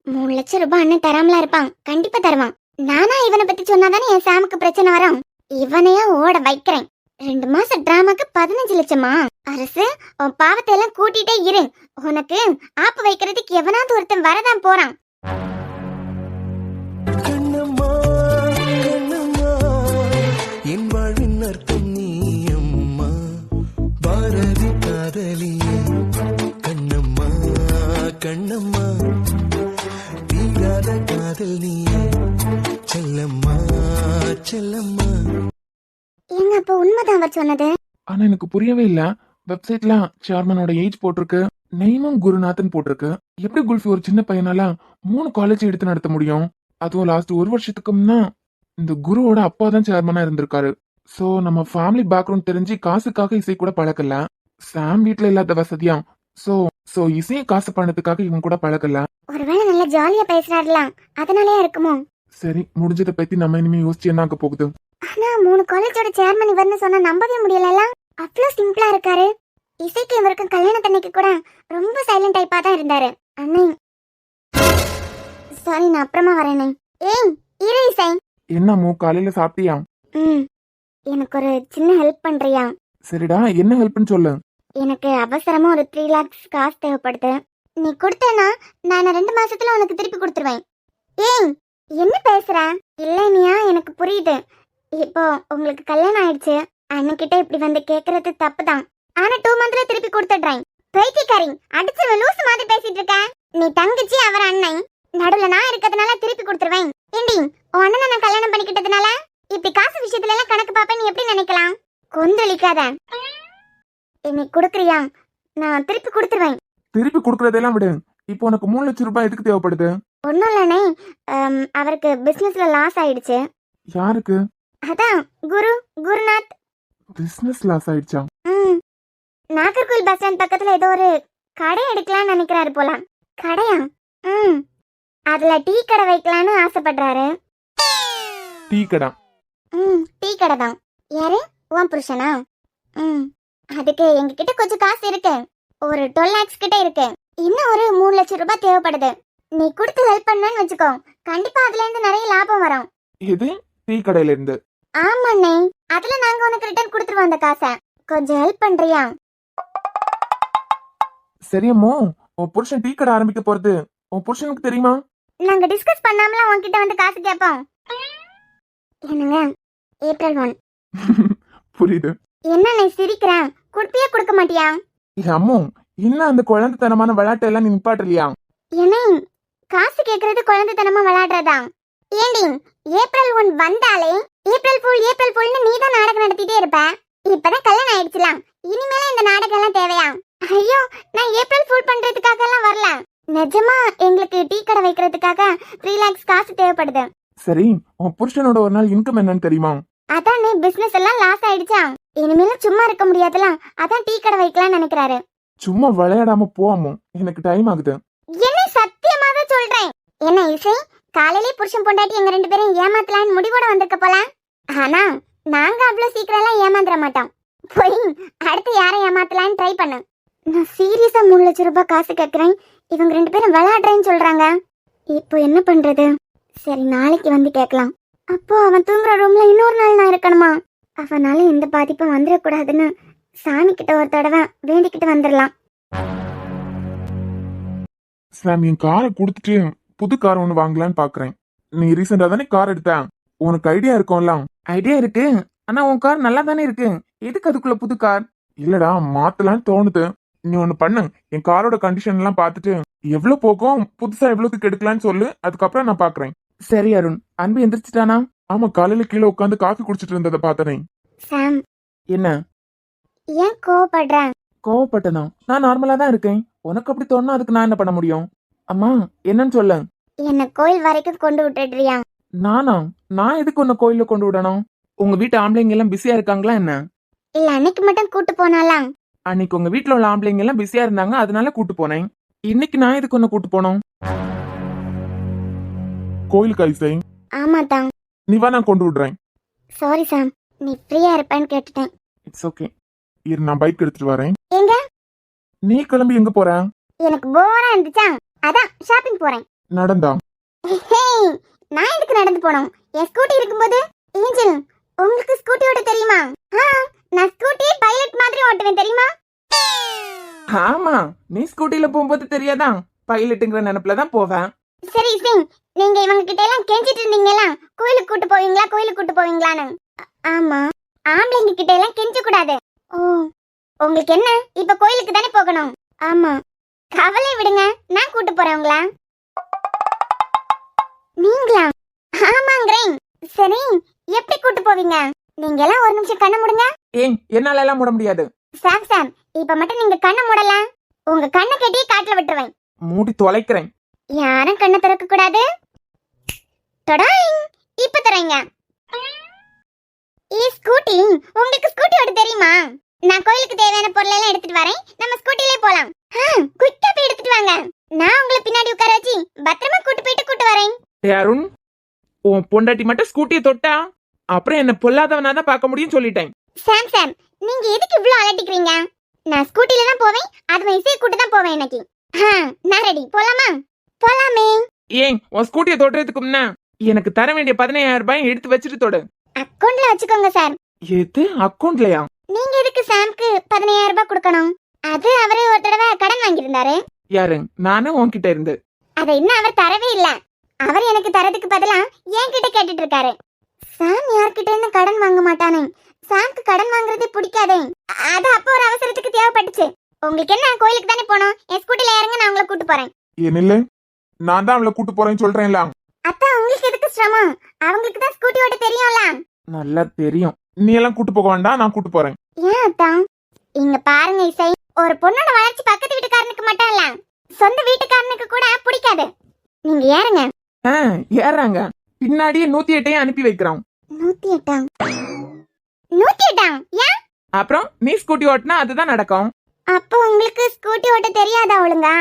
3 லட்சம் ரூபாய் அண்ணன் தராமலா இருப்பான், கண்டிப்பா தருவான். நானா இவனை பத்தி சொன்னாதானே என் சாமுக்கு பிரச்சனை வரும். இவனையா ஓட வைக்கிறேன். 2 மாசம் டிராமாக்கு 15 லட்சமா? அரசு, உன் பாவத்தை எல்லாம் கூட்டிட்டே இரு. உனக்கு ஆப்பு வைக்கிறதுக்கு எவனாவது ஒருத்தன் வரதான் போறான். கண்ணம்மா கண்ணம்மா, என் வாழ்வின் அர்த்தம் நீ அம்மா, பாரதி காதலியே. கண்ணம்மா கண்ணம்மா, தீராத காதல் நீயே. செல்லம்மா செல்லம்மா. எங்க அப்ப உண்மைதான் அவர் சொன்னது? ஆனா எனக்கு புரியவே இல்ல. வெப்சைட்ல சேர்மனோட ஏஜ் போட்டிருக்கு, நெய்மும் குருநாதன் போட்டிருக்கு. எப்படி குல்ஃபி ஒரு சின்ன பையனால 3 காலேஜ் எடுத்து நடத்த முடியும்? அதுவும் லாஸ்ட் 1 வருஷத்துக்கு முன்னா இந்த குருவோட அப்பா தான் சேர்மனா இருந்திருக்காரு. சோ நம்ம ஃபேமிலி பேக்ரவுண்ட் தெரிஞ்சு காசுக்காக இசை கூட பழக்கல. சாம் வீட்ல இல்லாத வசதியா, சோ இசையை காசு பண்ணதுக்காக இவன் கூட பழக்கல. ஒருவேளை நல்லா ஜாலியா பேசுறாருல, அதனாலயே இருக்குமோ? சரி, முடிஞ்சதை பத்தி நம்ம இனிமே யோசிச்சு என்ன ஆக போகுது? ஆனா 3 காலேஜோட சேர்மன் இவர்னு சொன்னா நம்பவே முடியல. அவ்வளவு சிம்பிளா இருக்காரு. இசைக்கு இவருக்கும் கல்யாணத்தன்னைக்கு கூட ரொம்ப சைலண்ட் டைப்பா தான் இருந்தாரு. அண்ணே சாரி, நான் அப்புறமா வரேனே. ஏய் இரு இசை. என்னமோ காலையில சாப்பிட்டியா? எனக்கு ஒரு சின்ன ஹெல்ப் பண்றியா? சரிடா, என்ன ஹெல்ப்னு சொல்லு. எனக்கு அவசரமா ஒரு 3 lakhs காசு தேவைப்படுது. நீ கொடுத்தேனா நான் 2 மாசத்துல உனக்கு திருப்பி கொடுத்துருவேன். ஏய் என்ன பேசுற? இல்லைனியா, எனக்கு புரியுது. இப்போ உங்களுக்கு கல்யாணம் ஆயிடுச்சு, அண்ணன்கிட்ட இப்படி வந்து கேக்குறது தப்புதான். ஆனா 2 மந்த்ல திருப்பி கொடுத்துடுறேன். பேய்க்காரி, அடிச்சு லூசு மாதிரி பேசிட்டு இருக்க. நீ தங்கச்சி, அவர் அண்ணன், நடுவுல நான் இருக்கிறதுனால திருப்பி கொடுத்துருவேன். ஏண்டி, உன் அண்ணனை நான் கல்யாணம் பண்ணிக்கிட்டதுனால இப்படி காசு விஷயத்துல எல்லாம் கணக்கு பாப்பேன் நீ எப்படி நினைக்கலாம்? கொந்தளிக்காத. இன்னைக்கு கொடுக்குறியா? நான் திருப்பி கொடுத்துருவேன். திருப்பி கொடுக்கறதெல்லாம் விடு. இப்போ உனக்கு 3 லட்சம் ரூபாய் எதுக்கு தேவைப்படுது? ஒன்றும் இல்லைண்ணே, அவருக்கு பிஸ்னஸ்ல லாஸ் ஆயிடுச்சு. யாருக்கு? அதான் குருநாத். பிசினஸ் லாஸ் ஆயிடுச்சா? ம் நாகர்கோவில் பஸ் ஸ்டாண்ட் பக்கத்துல ஏதோ ஒரு கடை எடுக்கலாம்னு நினைக்கிறாரு போல. கடையா? ம் அதுல டீ கடை வைக்கலான்னு ஆசைப்படுறாரு. டீ கடை? டீ கடை தான். யாரு? உன் புருஷனா? அதுக்கு எங்ககிட்ட கொஞ்சம் காசு இருக்கு. ஒரு 12 lakhs கிட்ட இருக்கு. இன்னும் ஒரு 3 லட்சம் ரூபாய் தேவைப்படுது. நீ கொடுத்து ஹெல்ப் பண்ணன்னு வச்சுக்கோ, கண்டிப்பா அதுல இருந்து நிறைய லாபம் வரும். இது டீ கடையில இருந்து? ஆமாண்ணே, அதுல நாங்க உனக்கு ரிட்டர்ன் கொடுத்துருவோம் அந்த காசை. கொஞ்சம் ஹெல்ப் பண்றியா? சரியம்மோ, உன் புருஷன் டீ கடை ஆரம்பிக்க போறது உன் புருஷனுக்கு தெரியுமா? நாங்க டிஸ்கஸ் பண்ணாமல உன்கிட்ட வந்து காசு கேட்போம். என்னங்க, April 1. புரியுது. என்ன நீ சிரிக்கிற? குடுப்பியா கொடுக்க மாட்டியா? அம்மோ, இன்னும் அந்த குழந்தைத்தனமான விளையாட்டு எல்லாம் நீ நிப்பாட்டலையா? என்ன காசு கேக்குறது குழந்தைத்தனமா விளையாடுறதா? ஏண்டி, April 1 வந்தாலே ஏப்ரல் ஃபுல்னு நீ தான் நாடகம் நடத்திட்டே இருப்ப. இப்பதான் கல்யாணம் ஆயிடுச்சுலாம், இனிமேல இந்த நாடகம் எல்லாம் தேவையா? ஐயோ, நான் ஏப்ரல் ஃபுல் பண்றதுக்காக எல்லாம் வரல. நிஜமா எங்களுக்கு டீ கடை வைக்கிறதுக்காக 3 lakhs காசு தேவைப்படுது. சரி, உன் புருஷனோட ஒரு நாள் இன்கம் என்னன்னு தெரியுமா? அதானே, பிசினஸ் எல்லாம் லாஸ் ஆயிடுச்சா, இனிமேல சும்மா இருக்க முடியாதுல, அதான் டீ கடை வைக்கலாம்னு நினைக்கிறாரு. சும்மா விளையாடாம போவாமோ, எனக்கு டைம் ஆகுது. என்ன சத்தியமாக சொல்றேன். என்ன இசை, காலையிலே புருஷன் பொண்டாட்டி எங்க 2 பேரும் ஏமாத்தலான்னு முடிவோட வந்திருக்க போல. ஆனா நாங்க அவ்வளவு சீக்கிரம் எல்லாம் ஏமாந்துட மாட்டோம். போய் அடுத்து யாரை ஏமாத்தலான்னு ட்ரை பண்ணு. நான் சீரியஸா 3 லட்சம் ரூபாய் காசு கேட்கிறேன், இவங்க 2 பேரும் விளையாடுறேன்னு சொல்றாங்க. இப்போ என்ன பண்றது? சரி, நாளைக்கு வந்து கேட்கலாம். அப்போ அவன் தூங்குற ரூம்ல இன்னொரு நாள் நான் இருக்கணுமா? அவனால எந்த பாதிப்பும் வந்துடக்கூடாதுன்னு சாமி கிட்ட ஒரு தடவை வேண்டிக்கிட்டு வந்துடலாம். சாம், என் காரை கொடுத்துட்டு புது கார் ஒன்று வாங்கலான்னு பாக்குறேன். நீ ரீசெண்டா தானே கார் எடுத்த, உனக்கு ஐடியா இருக்கும்ல? ஐடியா இருக்கு, ஆனா உன் கார் நல்லா தானே இருக்கு, எதுக்கு அதுக்குள்ள புது கார்? இல்லடா, மாத்தலான்னு தோணுது. நீ ஒண்ணு பண்ணு, என் காரோட கண்டிஷன் எல்லாம் பார்த்துட்டு எவ்வளவு போகும், புதுசா எவ்வளவுக்கு எடுக்கலான்னு சொல்லு, அதுக்கப்புறம் நான் பாக்குறேன். சரி அருண், அன்பு எந்திரிச்சிட்டானா? ஆமா, காலையில கீழே உட்காந்து காஃபி குடிச்சிட்டு இருந்ததை பார்த்தனே. சாம், என்ன ஏன் கோவப்படுற? கோவப்பட்டனா? நான் நார்மலா தான் இருக்கேன். உனக்கு அப்படி தோணுனா அதுக்கு நான் என்ன பண்ண முடியும்? அம்மா, என்னன்னு சொல்ல. என்ன கோயில் வரைக்கும் கொண்டு விட்டுடுறியா? நானா? நான் எதுக்கு உன்னை கோயில கொண்டு விடணும்? உங்க வீட்டு ஆம்பளைங்க எல்லாம் பிஸியா இருக்காங்களா என்ன? இல்ல, அன்னைக்கு மட்டும் கூட்டு போனாலாம். அன்னைக்கு உங்க வீட்டுல உள்ள ஆம்பளைங்க எல்லாம் பிஸியா இருந்தாங்க, அதனால கூட்டு போனேன். இன்னைக்கு நான் எதுக்கு உன்னை கூட்டு போனோம்? கோயிலுக்கு ஐசை? ஆமா தான். நீ வா, நான் கொண்டு விடுறேன். சாரி சாம், நீ ஃப்ரீயா இருப்பேன்னு கேட்டுட்டேன். It's okay. இரு, நான் பைக் எடுத்துட்டு வரேன். எங்க? நீ கிளம்பி எங்க போற? எனக்கு போரா இருந்துச்சா, அதான் ஷாப்பிங் போறேன். நடந்தா? நான் எதுக்கு நடந்து போனோம்? என் ஸ்கூட்டி இருக்கும்போது. ஏஞ்சல், உங்களுக்கு ஸ்கூட்டி ஓட்ட தெரியுமா? நான் ஸ்கூட்டி பைலட் மாதிரி ஓட்டுவேன் தெரியுமா? ஆமா, நீ ஸ்கூட்டில போகும்போது தெரியாதா? பைலட்டுங்கிற நினைப்புல தான் போவேன். சரி சிங், நீங்க இவங்க கிட்ட எல்லாம் கெஞ்சிட்டு இருந்தீங்களா, கோயிலுக்கு கூட்டு போவீங்களான்னு? ஆமா, ஆம்பளைங்க கிட்ட எல்லாம் கெஞ்ச கூடாது. ஓ, உங்களுக்கு என்ன, இப்ப கோயிலுக்கு தானே போகணும்? ஆமா, கவலை விடுங்க, நான் கூட்டு போறேன் உங்களா. நீங்களா? ஆமாங்கிறேன். சரி, எப்படி கூட்டு போவீங்க? நீங்க எல்லாம் ஒரு நிமிஷம் கண்ணை மூடுங்க. ஏய், என்னால எல்லாம் மூட முடியாது. சாம் சாம், இப்ப மட்டும் நீங்க கண்ணை மூடலாம், உங்க கண்ணை கட்டி காட்டுல விட்டுருவேன். மூடி தொலைக்கிறேன். யாரும் கண்ணை திறக்க கூடாது. டடாய், இப்ப தரேங்க. ஸ்கூட்டி, உங்களுக்கு ஸ்கூட்டி ஓட்ட தெரியுமா? நான் கோயிலுக்கு தேவையான பொருள் எல்லாம் எடுத்துட்டு வரேன், நம்ம ஸ்கூட்டிலே போலாம். குயிக்கா போய் எடுத்துட்டு வாங்க, நான் உங்களை பின்னாடி உட்கார வச்சு பத்திரமா கூட்டு வரேன். அருண், உன் பொண்டாட்டி மட்டும் ஸ்கூட்டியை தொட்டா அப்புறம் என்ன பொல்லாதவனா தான் பார்க்க முடியும் சொல்லிட்டேன். சாம் சாம், நீங்க எதுக்கு இவ்ளோ அலட்டிக்கிறீங்க? நான் ஸ்கூட்டில தான் போவேன், அதுவும் இசை கூட்டு தான் போவேன் இன்னைக்கு. நான் ரெடி, போலாமா? போலாமே. ஏன், உன் ஸ்கூட்டியை தொடுறதுக்கு முன்ன எனக்கு தர வேண்டிய 15,000 ரூபாய் எடுத்து வச்சுட்டு தொடு. அக்கவுண்ட்ல வச்சுக்கோங்க சார். எது அக்கவுண்ட்லயா? நீங்க எதுக்கு சாம்க்கு 15,000 ரூபாய் கொடுக்கணும்? அது அவரே ஒரு தடவை கடன் வாங்கியிருந்தாரு. யாரு? நானும் உன்கிட்ட இருந்து. அதை இன்னும் அவர் தரவே இல்ல. அவர் எனக்கு தரதுக்கு பதிலா என்கிட்ட கேட்டுட்டு இருக்காரு. சாம் யார்கிட்ட இருந்து கடன் வாங்க மாட்டானே, சாம்க்கு கடன் வாங்குறதே பிடிக்காதே, அது அப்போ ஒரு அவசரத்துக்கு தேவைப்பட்டுச்சு. உங்களுக்கு என்ன, கோயிலுக்கு தானே போனோம், என் ஸ்கூட்டில இறங்க, நான் உங்களை கூட்டு போறேன். இல்ல, நான் தான் அவளை கூட்டு போறேன்னு சொல்றேன்ல. அத்தா, உங்களுக்கு எதுக்கு சிரமம்? அவங்களுக்கு தான் ஸ்கூட்டி ஓட்ட தெரியும்ல. நல்லா தெரியும். நீ எல்லாம் கூட்டு போக வேண்டாம், நான் கூட்டு போறேன். ஏன் அத்தா, இங்க பாருங்க இசை, ஒரு பொண்ணோட வளர்ச்சி பக்கத்து வீட்டுக்காரனுக்கு மட்டும் இல்ல, சொந்த வீட்டுக்காரனுக்கு கூட பிடிக்காது. நீங்க ஏறுங்க. ஏறாங்க. பின்னாடியே 108 அனுப்பி வைக்கிறோம். 108 108 ஏன்? அப்புறம் நீ ஸ்கூட்டி ஓட்டினா அதுதான் நடக்கும். அப்போ உங்களுக்கு ஸ்கூட்டி ஓட்ட தெரியாதா ஒழுங்கா?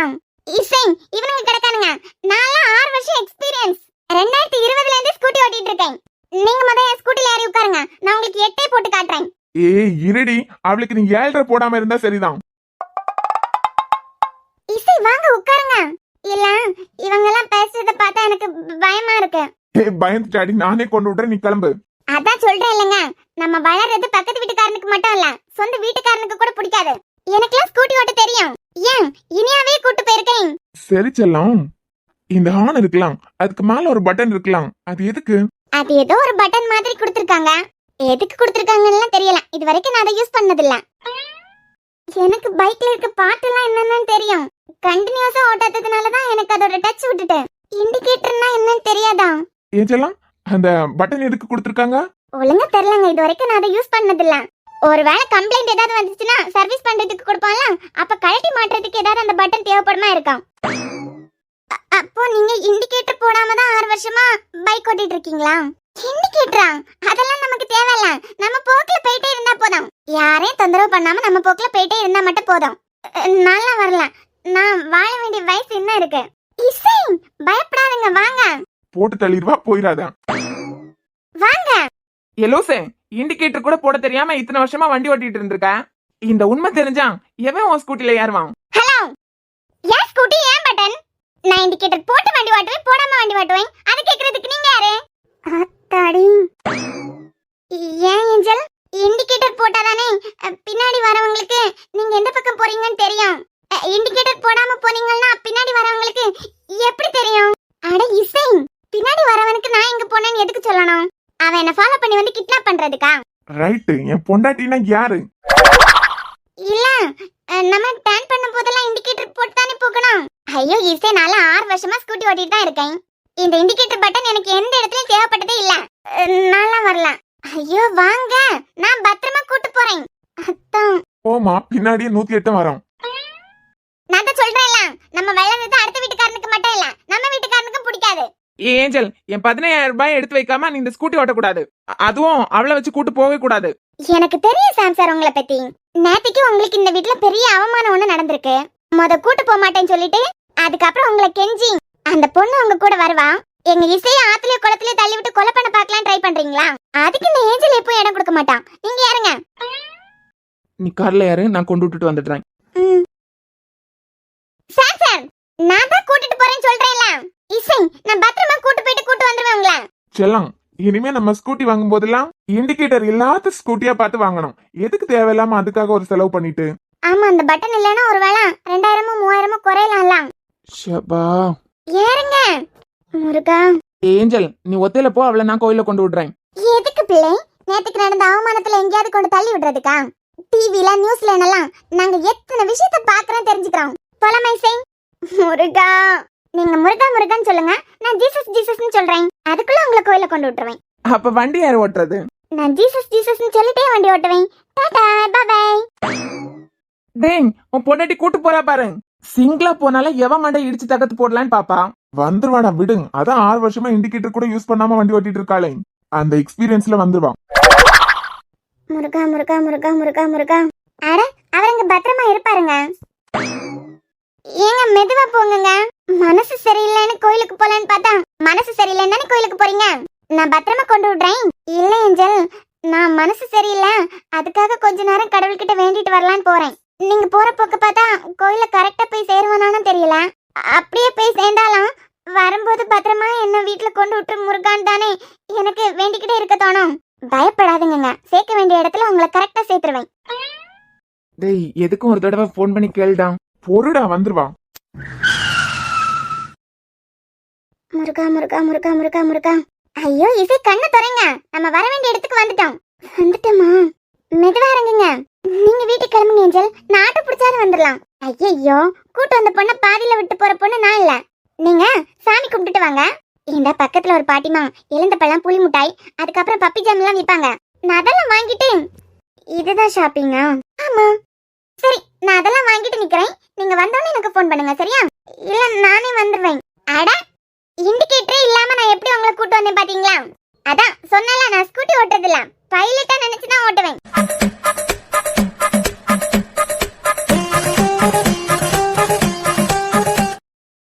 இசை, இவனுங்க கிடக்கானுங்க. நான்லாம் 6 வருஷம் எக்ஸ்பீரியன்ஸ். 2020ல இருந்து ஸ்கூட்டி ஓட்டிட்டு இருக்கேன். நீங்க முதல்ல என் ஸ்கூட்டில ஏறி உட்காருங்க, நான் உங்களுக்கு 8 போட்டு காட்டுறேன். ஏய் இருடி, அவளுக்கு நீ 7.5 போடாம இருந்தா சரிதான். இசை வாங்க உட்காருங்க. இல்ல இவங்க எல்லாம் பேசுறத பார்த்தா எனக்கு பயமா இருக்கு. பயந்துட்டாடி, நானே கொண்டு விடுறேன், நீ கிளம்பு. அதான் சொல்றேன் இல்லங்க, நம்ம வளர்றது பக்கத்து வீட்டுக்காரனுக்கு மட்டும் இல்ல, சொந்த வீட்டுக்காரனுக்கு கூட பிடிக்காது. எனக்குலாம் ஸ்கூட்டி ஓட்ட தெரியும். ஏன் இனியாவே கூட்டு போயிருக்கேன். சரி செல்லம், இந்த ஹார்ன் இருக்கலாம், அதுக்கு மேல ஒரு பட்டன் இருக்கலாம், அது எதுக்கு? அது ஏதோ ஒரு பட்டன் மாதிரி கொடுத்திருக்காங்க. எதுக்கு கொடுத்திருக்காங்கன்னு தெரியல, இது வரைக்கும் நான் அதை யூஸ் பண்ணது இல்ல. எனக்கு பைக்ல இருக்க பாட்டுலாம் என்னன்னு தெரியும். கண்டினியூஸா ஓட்டாததுனால தான் எனக்கு அதோட டச் விட்டுட்டேன். இண்டிகேட்டர்னா என்னன்னு தெரியாதா? ஏன் செல்லம், அந்த பட்டன் எதுக்கு கொடுத்துருக்காங்க? ஒழுங்கா தெரியலங்க, இது வரைக்கும் நான் அதை யூஸ் பண்ணது இல்ல. ஒருவேளை கம்ப்ளைண்ட் ஏதாவது வந்துச்சுன்னா சர்வீஸ் பண்றதுக்கு கொடுப்பாங்க, அப்ப கழட்டி மாட்டுறதுக்கு ஏதாவது அந்த பட்டன் தேவைப்படுமா இருக்கும். அப்போ நீங்க இண்டிகேட்டர் போடாம தான் 6 வருஷமா பைக் ஓட்டிட்டு இருக்கீங்களா? இண்டிகேட்டரா? அதெல்லாம் நமக்கு தேவையில்ல, நம்ம போக்குல போயிட்டே இருந்தா போதும். யாரையும் தொந்தரவு பண்ணாம நம்ம போக்குல போயிட்டே இருந்தா மட்டும் போதும். நல்லா வரல, நான் வாழ வேண்டிய வயசு என்ன இருக்கு. இசை, பயப்படாதீங்க, வாங்க. போட்டு தள்ளிடுவா, போயிடாத. வாங்க. எலோசே, இண்டிகேட்டர் கூட போட தெரியாம இத்தனை வருஷமா வண்டி ஓட்டிட்டு இருந்திருக்க. இந்த உண்மை தெரிஞ்சா எவன் உன் ஸ்கூட்டில ஏறுவான்? ஹலோ, ஏன் ஸ்கூட்டி ஏன் பட்டன்? நான் இண்டிகேட்டர் போட்டு வண்டி ஓட்டுவேன், போடாம வண்டி ஓட்டுவேன். அது கேக்குறதுக்கு நீங்க யாரு? அத்தாடி. ஏன் ஏஞ்சல், இண்டிகேட்டர் போட்டாதானே பின்னாடி வரவங்களுக்கு நீங்க எந்த பக்கம் போறீங்கன்னு தெரியும். இண்டிகேட்டர் போடாம போனீங்கன்னா பின்னாடி வரவங்களுக்கு எப்படி தெரியும்? அட இசை, பின்னாடி வரவனுக்கு நான் எங்க போனேன்னு எதுக்கு சொல்லணும்? அவன் என்ன ஃபாலோ பண்ணி வந்து கிட்னாப் பண்றதுக்கா? ரைட்டு, என் பொண்டாட்டினா யாரு? இல்ல, நம்ம டர்ன் பண்ணும் போதெல்லாம் இண்டிகேட்டர் போட்டு தானே போகணும். ஐயோ இசை, நான் 6 வருஷமா ஸ்கூட்டி ஓட்டிட்டு தான் இருக்கேன். இந்த இண்டிகேட்டர் பட்டன் எனக்கு எந்த இடத்துலயும் தேவைப்பட்டதே இல்ல. நல்லா வரல. ஐயோ வாங்க, நான் பத்திரமா கூட்டு போறேன். அத்தான். போமா, பின்னாடியே 108 வரோம். நான் தான் சொல்றேன்ல, நம்ம வளர்றது அடுத்த வீட்டுக்காரனுக்கு மட்டும் இல்ல, நம்ம வீட்டுக்காரனுக்கும் பிடிக்காது. ஏஞ்சல், என் 15,000 ரூபாய் எடுத்து வைக்காம நீ இந்த ஸ்கூட்டி ஓட்டக்கூடாது. அதுவும் அவளை வச்சு கூட்டு போகவே கூடாது. எனக்கு தெரியும் சாம் சார் உங்களை பத்தி. நேத்திக்கு உங்களுக்கு இந்த வீட்ல பெரிய அவமானம் ஒண்ணு நடந்திருக்கு. கூட்டு போக மாட்டேன்னு சொல்லிட்டு அதுக்கப்புறம் உங்களை கெஞ்சி அந்த பொண்ணு உங்க கூட வருவா. எங்க இசைய ஆத்துலயோ குளத்திலயோ தள்ளி விட்டு கொலை பண்ண பார்க்கலாம் ட்ரை பண்றீங்களா? அதுக்கு இந்த ஏஞ்சல் எப்போ இடம் கொடுக்க மாட்டான். நீங்க யாருங்க? நீ கார்ல யாரு, நான் கொண்டு விட்டுட்டு வந்துடுறேன். சார் சார், நான் தான் கூட்டிட்டு போறேன்னு சொல்றேன்ல. இசை, நான் பத்திரமா கூட்டு போயிட்டு கூட்டு வந்துருவேன் உங்களை. செல்லம், இனிமே நம்ம ஸ்கூட்டி வாங்கும் போதெல்லாம் இண்டிகேட்டர் இல்லாத ஸ்கூட்டியா பார்த்து வாங்கணும். எதுக்கு தேவையில்லாம அதுக்காக ஒரு செலவு பண்ணிட்டு? ஆமா, அந்த பட்டன் இல்லனா ஒருவேளை 2000 3000 குறையலாம்ல. ஷபா, ஏறுங்க. முருகா. ஏஞ்சல், நீ ஒத்தையில போ, அவளை நான் கோயில கொண்டு விடுறேன். எதுக்கு பிள்ளை? நேத்துக்கு நடந்த அவமானத்துல எங்கேயாவது கொண்டு தள்ளி விடுறதுக்கா? டிவில நியூஸ்ல என்னலாம் நாங்க எத்தனை விஷயத்த பாக்குறோம், தெரிஞ்சுக்கிறோம். போலாமா இசை? முருகா. நீங்க முருகா முருகான்னு சொல்லுங்க, நான் ஜீசஸ் ஜீசஸ்னு சொல்றேன். அதுக்குள்ள உங்களை கோயில கொண்டு விட்டுருவேன். அப்ப வண்டி யாரு ஓட்டுறது? நான் ஜீசஸ் ஜீசஸ்னு சொல்லிட்டே வண்டி ஓட்டுவேன். Tata, bye bye. டேய், உன் பொண்டாட்டி கூட்டு போறா பாரு. சிங்கிளா போனால எவன் மண்டை இடிச்சு தகத்து போடலான்னு பாப்பா. வந்துருவாடா, விடுங்க. அதான் 6 வருஷமா இண்டிகேட்டர் கூட யூஸ் பண்ணாம வண்டி ஓட்டிட்டு இருக்காளே, அந்த எக்ஸ்பீரியன்ஸ்ல வந்துருவான். முருகா முருகா முருகா முருகா முருகா. அட, அவருங்க பத்திரமா இருப்பாருங்க. ஏங்க மெதுவா போங்கங்க. மனசு சரியில்லைன்னு கோயிலுக்கு போலான்னு பார்த்தா மனசு சரியில்லைன்னு கோயிலுக்கு போறீங்க. நான் பத்திரமா கொண்டு விடுறேன். இல்ல ஏஞ்சல், நான் மனசு சரியில்லை, அதுக்காக கொஞ்ச நேரம் கடவுள்கிட்ட வேண்டிட்டு வரலான்னு போறேன். நீங்க போற போக்கு பார்த்தா கோயில கரெக்டா போய் சேருவானான்னு தெரியல. அப்படியே போய் சேர்ந்தாலும் வரும்போது பத்திரமா என்ன வீட்டுல கொண்டு விட்டு முருகான் தானே எனக்கு வேண்டிக்கிட்டே இருக்க தோணும். பயப்படாதுங்க, சேர்க்க வேண்டிய இடத்துல உங்களை கரெக்டா சேர்த்துருவேன். டேய், எதுக்கும் ஒரு தடவை போன் பண்ணி கேளுடா. பொருடா, வந்துருவான். முருகா முருகா முருகா முருகா முருகா. ஐயோ இசை, கண்ணை துறைங்க, நம்ம வர வேண்டிய இடத்துக்கு வந்துட்டோம். வந்துட்டோமா? மெதுவா இறங்குங்க. நீங்க வீட்டுக்கு கிளம்புங்க ஏஞ்சல், நான் ஆட்டோ பிடிச்சாலும் வந்துடலாம். ஐயோ, கூட்டு வந்த பொண்ணை பாதியில விட்டு போற பொண்ணு நான் இல்ல. நீங்க சாமி கும்பிட்டுட்டு வாங்க. இந்த பக்கத்துல ஒரு பாட்டிமா இழந்த பழம், புளி மிட்டாய், அதுக்கப்புறம் பப்பி ஜாம் எல்லாம் விற்பாங்க. நான் அதெல்லாம் வாங்கிட்டு இதுதான் ஷாப்பிங்கா? ஆமா. சரி, நான் அதெல்லாம் வாங்கிட்டு நிக்கிறேன். நீங்க வந்தோடனே எனக்கு ஃபோன் பண்ணுங்க, சரியா? இல்ல நானே வந்துடுவேன். அட, இண்டிகேட்டரே இல்லாம நான் எப்படி உங்களை கூட்டு வந்தேன் பாத்தீங்களா? அதான் சொன்னல, நான் ஸ்கூட்டி ஓட்டுறது இல்ல, பைலட்டா நினைச்சு தான் ஓட்டுவேன்.